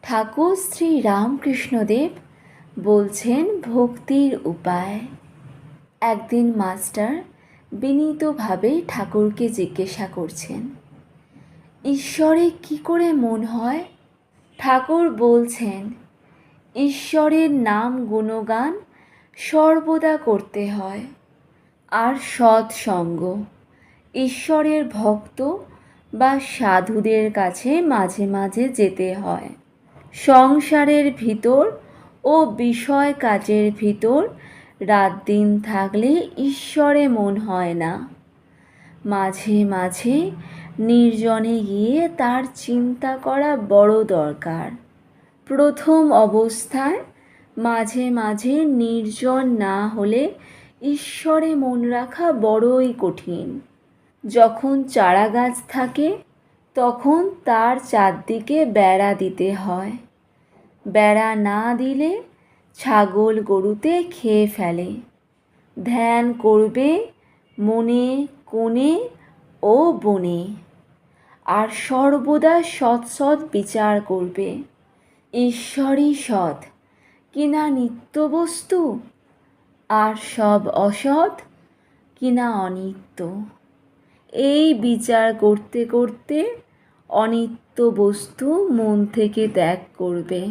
ঠাকুর শ্রী রামকৃষ্ণদেব বলছেন ভক্তির উপায়। একদিন মাস্টার বিনীতভাবে ঠাকুরকে জিজ্ঞাসা করছেন, ঈশ্বরে কি করে মন হয়? ঠাকুর বলছেন, ঈশ্বরের নাম গুণগান সর্বদা করতে হয়, আর সৎসঙ্গ, ঈশ্বরের ভক্ত বা সাধুদের কাছে মাঝে মাঝে যেতে হয়। সংসারের ভিতর ও বিষয় কাজের ভিতর রাত দিন থাকলে ঈশ্বরে মন হয় না। মাঝে মাঝে নির্জনে গিয়ে তার চিন্তা করা বড় দরকার। প্রথম অবস্থায় মাঝে মাঝে নির্জন না হলে ঈশ্বরে মন রাখা বড়ই কঠিন। যখন চারা গাছ থাকে তখন তার চারদিকে বেড়া দিতে হয়। বেড়া না দিলে ছাগল গরুতে খেয়ে ফেলে। ধ্যান করবে মনে কোণে ও বনে, আর সর্বদা সৎ সৎ বিচার করবে। ঈশ্বরই সৎ কিনা নিত্য বস্তু, আর সব অসৎ কিনা অনিত্য। এই বিচার করতে করতে অনিত্য বস্তু মন থেকে ত্যাগ করবে।